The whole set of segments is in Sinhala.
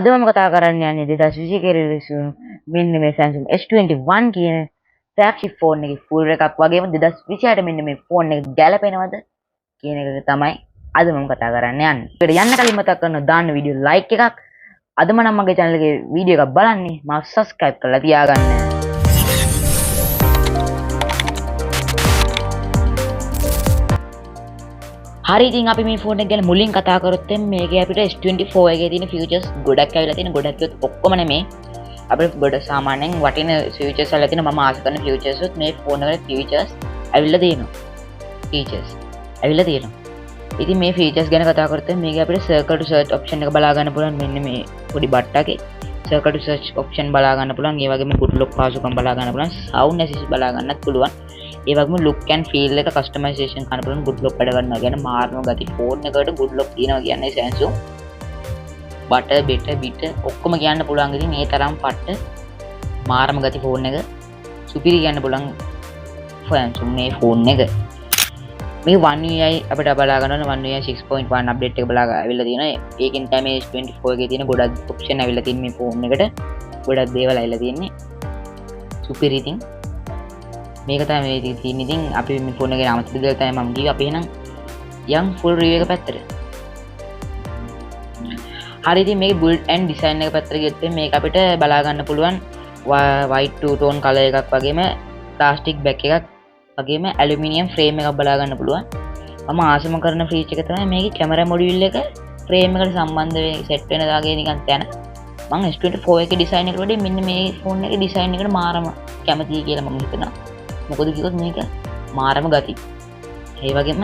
අද මම කතා කරන්න යන්නේ 2020 ක රිලීස් වුණු මෙන්න මේ Samsung S21 කියන ෆ්ලැග්ෂිප් ෆෝන් එකේ ෆුල් එකක් වගේම 2026ට මෙන්න මේ ෆෝන් එක ගැලපෙනවද කියන එක තමයි අද මම කතා කරන්න යන්නේ. ඒකට යන්න කලින් මතක් කරනවා දාන්න වීඩියෝ ලයික් එකක්. අදම නම් මගේ channel එකේ වීඩියෝ එකක් බලන්නේ මාව subscribe කරලා තියාගන්න. හරි ඉතින් අපි මේ ෆෝන් එක ගැන මුලින් කතා කරොත් මේකේ අපිට S24 එකේ තියෙන ෆීචර්ස් ගොඩක් ඇවිල්ලා තියෙන ගොඩක් කියොත් ඔක්කොම නෙමෙයි අපිට ගොඩ සාමාන්‍යයෙන් වටින ෆීචර්ස් වල තියෙන මම ආස කරන ෆීචර්ස් උත් මේ ෆෝන් එකේ ෆීචර්ස් ඇවිල්ලා තියෙනවා. ඉතින් මේ ෆීචර්ස් ගැන කතා කරොත් මේකේ අපිට circle to search option එක බලා ගන්න පුළුවන් මෙන්න මේ පොඩි බට්ටකේ circle to search option බලා ගන්න පුළුවන්. ඒ වගේම good lock පාසුකම් බලා ගන්න පුළුවන්. sound assist බලා ගන්නත් පුළුවන්. ඒ වගේම look and feel එක customization කරන්න පුළුවන්. good lock වැඩ කරනවා කියන්නේ මාර්ම ගති ෆෝන් එකකට good lock තියෙනවා කියන්නේ Samsung butter bit ඔක්කොම කියන්න පුළුවන්. ඉතින් මේ තරම් පට්ට මාර්ම ගති ෆෝන් එක සුපිරි කියන්න පුළුවන් Samsung මේ ෆෝන් එක. මේ One UI අපිට බලා ගන්න ඕන One UI 6.1 අප්ඩේට් එක බලා අවිල්ලා තියෙනවා. ඒකෙන් තමයි S24 එකේ තියෙන ගොඩක් ඔප්ෂන් අවිල්ලා තියෙන මේ ෆෝන් එකට ගොඩක් දේවල් අවිල්ලා තියෙන්නේ. සුපිරි ඉතින් මේක තමයි මේ තියෙන. ඉතින් අපි මේ ෆෝන් එකේ නම තිබුණා තමයි මම කිව්වේ අපි එහෙනම් යම් ෆුල් රිවිව් එක පැත්තට. හරි ඉතින් මේකේ build and design එක පැත්තට ගියොත් මේක අපිට බලා ගන්න පුළුවන් white two tone color එකක් වගේම plastic back එකක් වගේම aluminium frame එකක් බලා ගන්න පුළුවන්. මම ආසම කරන ෆීචර් එක තමයි මේකේ camera module එක frame එකට සම්බන්ධ වෙ set වෙන දාගේ නිකන් තැන. මම S24 එකේ design එකට වඩා මෙන්න මේ ෆෝන් එකේ design එකට මාරම කැමතියි කියලා මම හිතනවා. මොකද කිව්වොත් මේක මාරම ගති. ඒ වගේම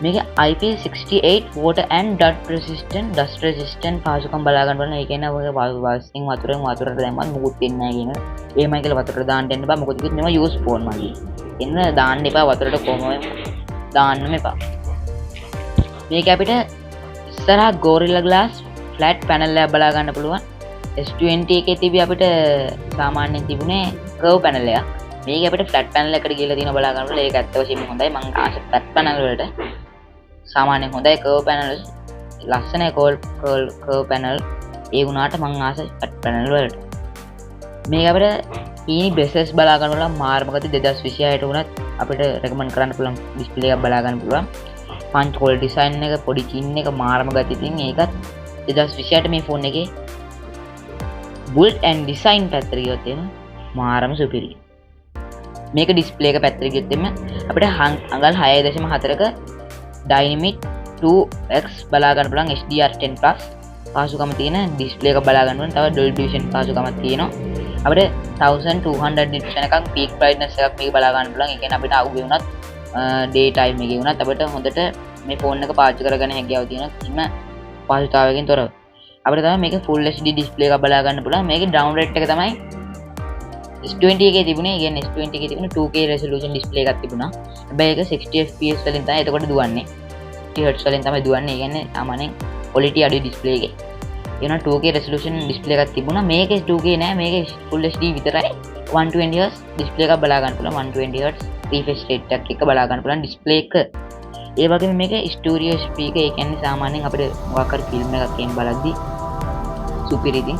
මේක IP68 water and dust resistant පාසුකම් බලා ගන්න බලන. ඒ කියන්නේ ඔය වස්තින් වතුරට දැම්මත් මුකුත් වෙන්නේ නැහැ කියන. එහෙමයි කියලා වතුරට දාන්න දෙන්න බෑ. මොකද කිව්වොත් මේවා use phone මගේ. එන්න දාන්න එපා වතුරට කොහොමද දාන්නම එපා. මේක අපිට ඉස්සරහා Gorilla Glass flat panel එක බලා ගන්න පුළුවන්. S20 එකේ තිබි අපිට සාමාන්‍යයෙන් තිබුණේ curve panel එකක්. මේක අපිට flat panel එකට ගිහලා තියෙන බලා ගන්නකොට ඒක ඇත්ත වශයෙන්ම හොඳයි. මම ආස flat panel වලට සාමාන්‍යයෙන් හොඳයි curve panel ලස්සනයි curve panel ඒ වුණාට මම ආස flat panel වලට. මේක අපිට ඊනි බ්‍රෙසස් බලා ගන්න පුළුවන්. මාර්ම ගති 2026ට වුණත් අපිට රෙකමන්ඩ් කරන්න පුළුවන් ඩිස්ප්ලේ එකක් බලා ගන්න පුළුවන්. punch hole design එක පොඩි chin එක මාර්ම ගති. ඉතින් ඒකත් 2026ට මේ ෆෝන් එකේ build and design පැත්තට ගියොත් එහෙම මාරම සුපිරි. මේක ඩිස්ප්ලේ එක පැත්තට ගියොත් එන්න අපිට අඟල් 6.4ක Dynamic 2x බලා ගන්න පුළුවන් HDR10+ පාසුකම තියෙන ඩිස්ප්ලේ එක බලා ගන්න ඕන. තව Dolby Vision පාසුකමක් තියෙනවා. අපිට 1200 nits එකක් peak brightness එකක් මේක බලා ගන්න පුළුවන්. ඒ කියන්නේ අපිට අවුවේ වුණත් day time එකේ වුණත් අපිට හොඳට මේ ෆෝන් එක පාවිච්චි කරගන්න හැකියාව තියෙනවා. කිසිම පහසුතාවයකින් තොරව. අපිට තමයි මේක full HD display එකක් බලා ගන්න පුළුවන්. මේකේ download එක තමයි S20 එකේ තිබුණේ. ඒ කියන්නේ S20 එකේ තිබුණේ 2K resolution display එකක් තිබුණා. හැබැයි ඒක 60 fps වලින් තමයි එතකොට දුවන්නේ. 60 Hz වලින් තමයි දුවන්නේ. ඒ කියන්නේ සාමාන්‍යයෙන් quality අඩු display එකේ. ඒ වුණා 2K resolution display එකක් තිබුණා. මේකේ 2K නෑ. මේකේ full HD විතරයි. 120 Hz display එකක් බලා ගන්න පුළුවන්. 120 Hz refresh rate එකක් එක බලා ගන්න පුළුවන් display එක. ඒ වගේම මේක ස්ටුඩියෝ ස්පීකර්. ඒ කියන්නේ සාමාන්‍යයෙන් අපිට මොකක් හරි ෆිල්ම් එකක් එහෙම බලද්දි සුපිරි ඉතින්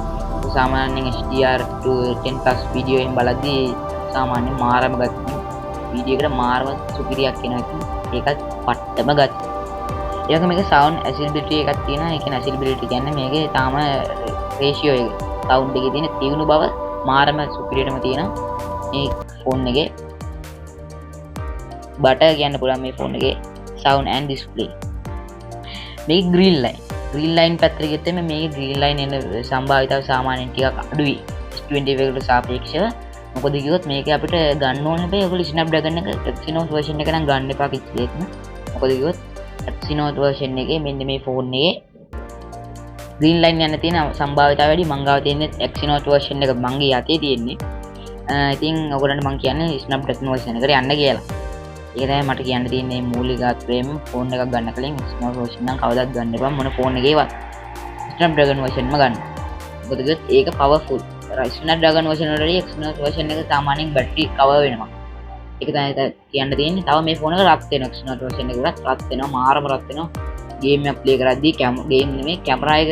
සාමාන්‍යයෙන් HDR10+ වීඩියෝ එහෙම බලද්දි සාමාන්‍යයෙන් මාරම ගති වීඩියෝ එකට මාරම සුපිරියක් එනවා. ඉතින් ඒකත් පට්ටම ගති. ඒ වගේම මේක sound accessibility එකක් තියෙනවා. ඒ කියන්නේ accessibility කියන්නේ මේකේ තාම ratio එක sound එකේ තියෙන තියුණු බව මාරම සුපිරියටම තියෙනවා මේ ෆෝන් එකේ. බටර් කියන්න පුළුවන් මේ ෆෝන් එකේ sound and display. මේක green line පැත්තට ගියොත් මේකේ green line එන සම්භාවිතාව සාමාන්‍යයෙන් ටිකක් අඩුයි S20 එකට සාපේක්ෂව. මොකද කිව්වොත් මේක අපිට ගන්න ඕන හැබැයි ඔයගොල්ලෝ Snapdragon එක Exynos version එක නම් ගන්න එපා කිසිදෙයක්ම. මොකද කිව්වොත් Exynos version එකේ මෙන්න මේ ෆෝන් එකේ green line යන තියෙන සම්භාවිතාව වැඩි. මං ගාව තියෙන්නේ Exynos version එක මගේ යතේ තියෙන්නේ. ඉතින් ඔයගොල්ලන්ට මං කියන්නේ Snapdragon version එකට යන්න කියලා. ඒක තමයි මට කියන්න තියෙන්නේ මූලිකත්වයෙන් ෆෝන් එකක් ගන්න කලින් Exynos version නම් කවදාවත් ගන්න එපා. මොන ෆෝන් එකේවත් Snapdragon version ම ගන්න. මොකද ඒක powerful. Snapdragon version වලදී Exynos version එක සාමාන්‍යයෙන් battery cover වෙනවා. ඒක තමයි කියන්න තියෙන්නේ. තව මේ ෆෝන් එක රත් වෙනවා. Exynos version එක රත් වෙනවා. මාරම රත් වෙනවා. game එක play කරද්දී game නෙමෙයි camera එක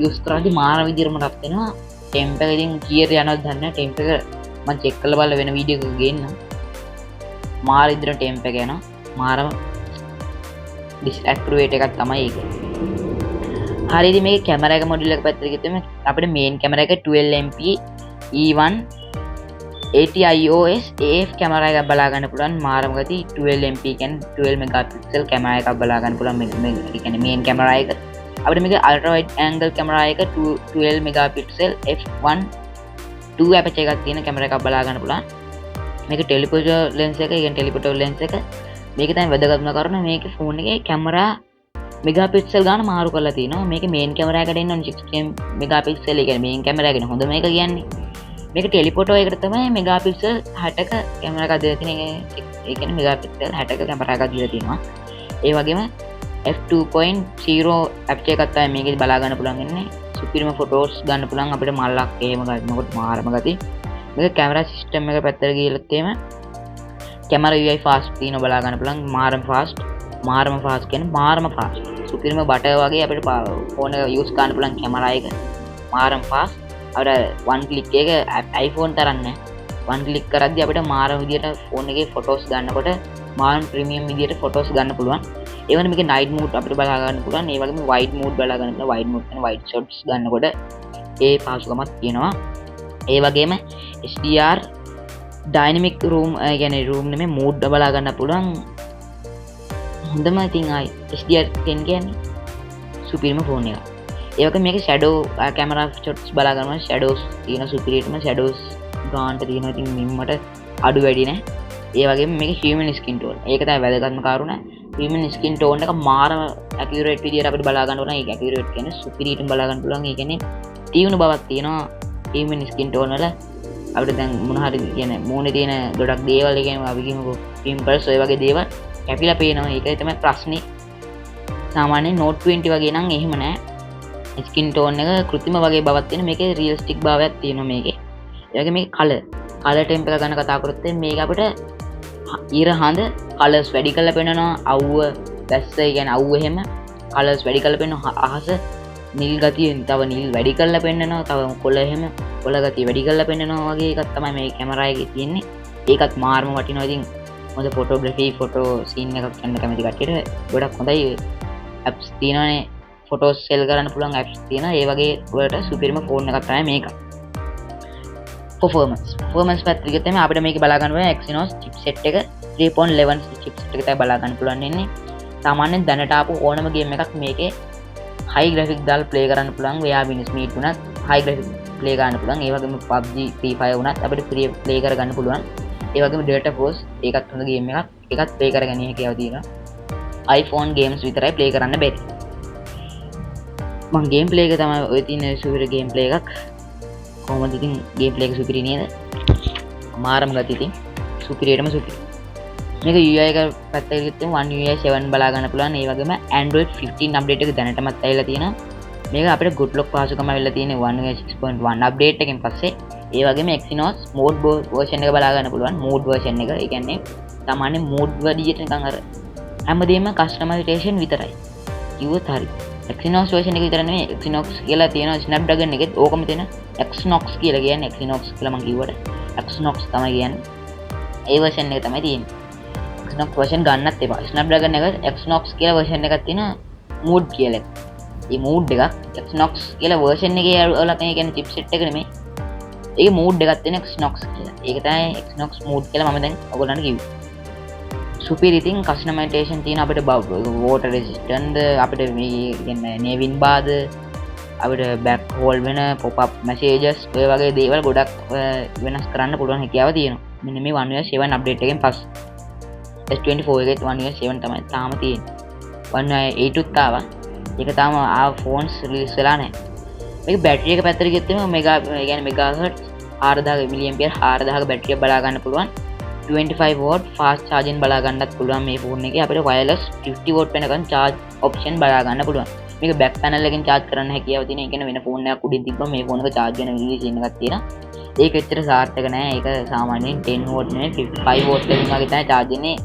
යූස් කරද්දී මාර විදිහටම රත් වෙනවා ටෙම්ප් එක ඉතින් කීයට යනවද දන්නේ නැහැ ටෙම්ප් එක මම චෙක් කරලා බලලා වෙන වීඩියෝ එකක ගේන්න මාර විදිහට ටෙම්ප් එක යනවා මාරම ඩිස්ඇක්ටිවේට් එකක් තමයි ඒක හරි ඉතින් මේකේ කැමරා එක මොඩියුල් එක පැත්තට ගියොත් අපිට මේන් කැමරා එක 12MP E1 ATIOS AF camera එකක් බලා ගන්න පුළුවන් මාරම ගති 12MP කියන්නේ 12 මෙගාපික්සල් කැමරා එකක් බලා ගන්න පුළුවන් මේ කියන්නේ මේන් කැමරා එක අපිට මේක අල්ට්‍රා වයිඩ් ඇන්ගල් කැමරා එක 12 මෙගාපික්සල් f1 2 ඇපචර් එකක් තියෙන කැමරා එකක් බලා ගන්න පුළුවන් මේක ටෙලිපොටර් ලෙන්ස් එක කියන්නේ ටෙලිපොටර් ලෙන්ස් එක මේක තමයි වැදගත්ම කරුණ මේකේ ෆෝන් එකේ කැමරා මෙගාපික්සල් ගාන මාරු කරලා තියෙනවා මේක මේන් කැමරා එකට එන්න ඕනේ 16 මෙගාපික්සල් ඒ කියන්නේ මේන් කැමරා එකනේ හොඳ මේක කියන්නේ මේක ටෙලිපොටෝ එකට තමයි මෙගාපික්සල් 60ක කැමරා එකක් දීලා තියෙන ඒ කියන්නේ මෙගාපික්සල් 60ක කැමරා එකක් දීලා තියෙනවා ඒ වගේම f2.0 ඇප්චර් එකක් තමයි මේකේ බලා ගන්න පුළුවන් ඉන්නේ සුපිරිම ෆොටෝස් ගන්න පුළුවන් අපිට මල්ලක් එහෙම ගන්නකොට මාරම ගති මේක කැමරා සිස්ටම් එක පැත්තට ගියලත් එහෙම කැමරා UI ෆාස්ට් තියෙන බලා ගන්න පුළුවන් මාරම ෆාස්ට් කියන්නේ මාරම ෆාස්ට් සුපිරිම බටර් වගේ අපිට ෆෝන් එක යූස් කරන්න පුළුවන් කැමරා එක මාරම ෆාස්ට් අපිට one click එක iPhone තරම් නෑ one click කරද්දී අපිට මාරම විදියට ෆෝන් එකේ ෆොටෝස් ගන්නකොට මාරම ප්‍රීමියම් විදියට ෆොටෝස් ගන්න පුළුවන් ඒ වගේම මේකේ night mode අපිට බලා ගන්න පුළුවන් ඒ වගේම wide mode බලා ගන්න පුළුවන් wide mode කියන්නේ wide shots ගන්නකොට ඒ පහසුකමක් තියෙනවා ඒ වගේම HDR dynamic room කියන්නේ room නෙමෙයි mood බලා ගන්න පුළුවන් හොඳම ඉතින් ආයි HDR 10 කියන්නේ සුපිරිම ෆෝන් එකක් ඒ වගේ මේක ෂැඩෝ කැමරා shots බලා ගන්නවා ෂැඩෝස් තියෙන සුපිරියටම ෂැඩෝස් ගානට තියෙනවා ඉතින් මිම්මට අඩු වැඩි නෑ ඒ වගේම මේක human skin tone ඒක තමයි වැදගත්ම කාරණා human skin tone එක මාරම accurate විදියට අපිට බලා ගන්න ඕන ඒක accurate කියන්නේ සුපිරියටම බලා ගන්න පුළුවන් ඒ කියන්නේ තීව්‍ර බවක් තියෙනවා human skin tone වල අපිට දැන් මොන හරි කියන්නේ මූණේ තියෙන ගොඩක් දේවල් ඒ කියන්නේ අපි කියමුකෝ pimples ඔය වගේ දේවල් කැපිලා පේනවා ඒකයි තමයි ප්‍රශ්නේ සාමාන්‍යයෙන් Note 20 වගේ නම් එහෙම නෑ ස්කින් ටෝන් එක කෘත්‍රිම වගේ බවක් තියෙන මේකේ රියලිස්ටික් භාවයක් තියෙනවා මේකේ ඒ වගේ මේකේ කලර් ටෙම්ප් එක ගැන කතා කරොත් මේක අපිට ඊර හඳ කලර්ස් වැඩි කරලා පෙන්නනවා අවුව දැස්ස කියන්නේ අවුව එහෙම කලර්ස් වැඩි කරලා පෙන්නනවා අහස නිල් ගතියෙන් තව නිල් වැඩි කරලා පෙන්නනවා තව කොළ එහෙම කොළ ගතිය වැඩි කරලා පෙන්නනවා වගේ එකක් තමයි මේ කැමරා එකේ තියෙන්නේ ඒකත් මාර්ම වටිනවා ඉතින් හොඳ ෆොටෝග්‍රැෆි ෆොටෝ සීන් එකක් ගන්න කැමති කට්ටියට ගොඩක් හොඳයි ඇප්ස් තියෙනවානේ ෆොටෝස් සෙල් කරන්න පුළුවන් ඇප්ස් තියෙනවා ඒ වගේ වලට සුපිරිම ෆෝන් එකක් තමයි මේක performance පැත්තට ගියොත් එimhe අපිට මේක බලා ගන්න පුළුවන් Exynos chipset එක 3.11 chipset එක තමයි බලා ගන්න පුළුවන් ඉන්නේ සාමාන්‍යයෙන් දැනට ආපු ඕනම ගේම් එකක් මේකේ high graphic දාලා play කරන්න පුළුවන් VRBN Smith උනත් high graphic play කරන්න පුළුවන් ඒ වගේම PUBG Free Fire උනත් අපිට free play කර ගන්න පුළුවන් ඒ වගේම Delta Force ඒකත් හොඳ ගේම් එකක් ඒකත් play කරගෙන හැකියාව තියෙනවා iPhone games විතරයි play කරන්න බැරි මම ගේම් ප්ලේ එක තමයි ඔය තියෙන සුපිරි ගේම් ප්ලේ එකක් කොහොමද ඉතින් ගේම් ප්ලේ එක සුපිරි නේද මාරම ගතිය ඉතින් සුපිරියටම සුපිරි මේක UI එක පැත්තකට ගිහින් One UI 7 බලා ගන්න පුළුවන් ඒ වගේම Android 15 අප්ඩේට් එක දැනටමත් ඇවිල්ලා තියෙනවා මේක අපිට good lock පහසුකම ඇවිල්ලා තියෙන One UI 6.1 අප්ඩේට් එකෙන් පස්සේ ඒ වගේම Exynos mode version එක බලා ගන්න පුළුවන් mood version එක ඒ කියන්නේ සාමාන්‍ය mood විදියට නිකන් අර හැමදේම customization විතරයි කිව්වොත් හරි Exynos version එක විතර නෙමෙයි Exynos කියලා තියෙනවා Snapdragon එකෙත් ඕකම තියෙන Exynos කියලා කියන්නේ Exynos කියලා මම කිව්වට Exynos තමයි කියන්නේ ඒ version එක තමයි තියෙන්නේ Exynos version ගන්නත් එපා Snapdragon එක Exynos කියලා version එකක් තියෙනවා mood කියලා මේ mood එකක් Exynos කියලා version එකේ වල කියන්නේ chipset එක නෙමෙයි ඒකේ mood එකක් තියෙන Exynos කියලා ඒක තමයි Exynos mood කියලා මම දැන් ඔයගොල්ලන්ට කිව්වේ සුපිරි ඉතින් කස්ටමයිසේෂන් තියෙන අපිට වෝටර් රෙසිස්ටන්ට් අපිට මේ කියන්නේ නේවින් බාද අපිට බෑක් හෝල් වෙන පොප් අප් මැසේජස් ඔය වගේ දේවල් ගොඩක් වෙනස් කරන්න පුළුවන් හැකියාව තියෙනවා මෙන්න මේ One UI 7 අප්ඩේට් එකෙන් පස්සේ S24 එකේ One UI 7 තමයි තාම තියෙන්නේ One UI 8 උත් ආවා ඒක තාම ෆෝන්ස් රිලීස් වෙලා නැහැ මේක බැටරි එක පැත්තට ගියොත් එimhe මෙගා ඒ කියන්නේ මෙගාහර්ට්ස් 4000 මිලිඇම්පියර් 4000ක බැටරියක් බලා ගන්න පුළුවන් 25 watt fast charging බලා ගන්නත් පුළුවන් මේ ෆෝන් එකේ අපිට wireless 50 watt වෙනකන් charge option බලා ගන්න පුළුවන් මේක back panel එකෙන් charge කරන්න හැකියාව තියෙන. ඒ කියන්නේ වෙන ෆෝන් එකක් උඩින් තිබ්බම මේ ෆෝන් එක charge වෙන විදිහේ සීන් එකක් තියෙනවා. ඒක ඇත්තට සාර්ථක නෑ. ඒක සාමාන්‍යයෙන් 10 watt නෙවෙයි 5 watt එකකින් වගේ තමයි charge වෙන්නේ.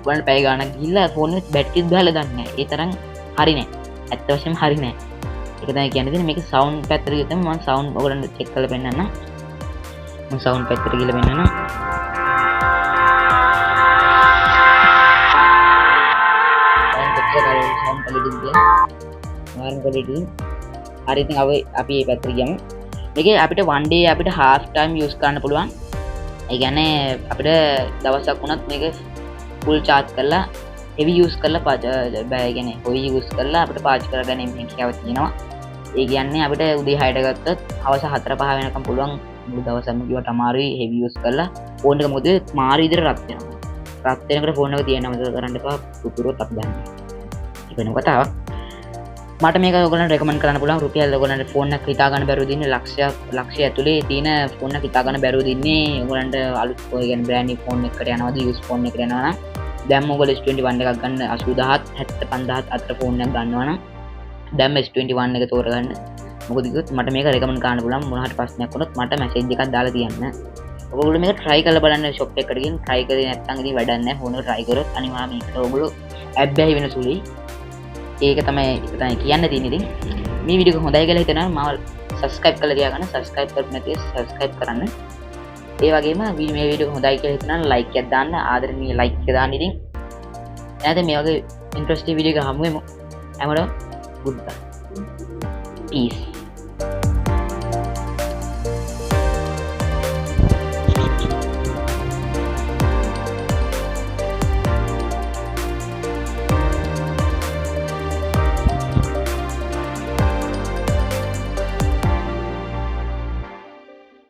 වුණාට පැය ගාණක් ගිහිල්ලා ෆෝන් එකේ බැටරිත් ගහලා ගන්න නෑ. ඒ තරම් හරි නෑ. ඇත්ත වශයෙන්ම හරි නෑ. ඒක තමයි කියන්නේ. ඉතින් මේක සවුන්ඩ් පැත්තට ගියොත් මම සවුන්ඩ් ඔයගලන්ට චෙක් කරලා පෙන්නන්නම්. මම සවුන්ඩ් පැත්තට ගිහලා පෙන්නන්නම්. සවුන්ඩ් ක්වොලිටි කියන්නේ මාර්ම ක්වොලිටි. හරි ඉතින් අපි මේ පැත්තට ගියමු. මේකේ අපිට one day අපිට half time use කරන්න පුළුවන්. ඒ කියන්නේ අපිට දවසක් වුණත් මේක full charge කරලා heavy use කරලා බෑ කියන්නේ heavy use කරලා අපිට පාවිච්චි කරගන්න හැකියාව තියෙනවා. ඒ කියන්නේ අපිට උදේ 6ට ගත්තොත් හවස 4-5 වෙනකම් පුළුවන් මුළු දවසම කිව්වට අමාරුයි heavy use කරලා ෆෝන් එක මොකද මාරු විදිහට රත් වෙනවා. රත් වෙනකොට ෆෝන් එක තියන්න අමතක කරන්න එපා. පුතුරුත් අපි දාන්න. ඒක වෙන කතාවක්. මට මේක ඔයගොල්ලන්ට රෙකමන්ඩ් කරන්න පුළුවන්. රුපියල් ඔයගොල්ලන්ට ෆෝන් එකක් හිතා ගන්න බැරුව දින්නේ ලක්ෂය ඇතුලේ තියෙන ෆෝන් එකක් හිතා ගන්න බැරුව දින්නේ ඔයගොල්ලන්ට අලුත් ඔය කියන්නේ බ්‍රෑන්ඩ් නිව් ෆෝන් එකකට යනවාද යූස් ෆෝන් එකකට යනවා නම් දැන් ඔයගොල්ලෝ S21 එකක් ගන්න 80000 75000 අතර ෆෝන් එකක් ගන්නවා නම් දැන් S21 එක තෝරගන්න. මොකද කිව්වොත් මට මේක රෙකමන්ඩ් කරන්න පුළුවන්. මොන හරි ප්‍රශ්නයක් වුණොත් මට මැසේජ් එකක් දාලා තියන්න. ඔයගොල්ලෝ මේක try කරලා බලන්න shop එකකට ගිහින් try කරේ නැත්නම් ඉතින් වැඩක් නැහැ. ෆෝන් එක try කරොත් අනිවාර්යයෙන් මේකට ඔයගොල්ලෝ ඇබ්බැහි වෙන සුළුයි. ඒක තමයි කියන්න තියෙන්නේ. ඉතින් මේ වීඩියෝ එක හොඳයි කියලා හිතනවා මාව subscribe කරලා තියාගන්න. subscribe කරපු නැතිව subscribe කරන්න. ඒ වගේම මේ වීඩියෝ එක හොඳයි කියලා හිතනවා like එකක් දාන්න. ආදරණීය like එක දාන්න. ඉතින් නැත්නම් මේ වගේ interesting වීඩියෝ එක හමු වෙමු. හැමෝටම goodbye. Peace.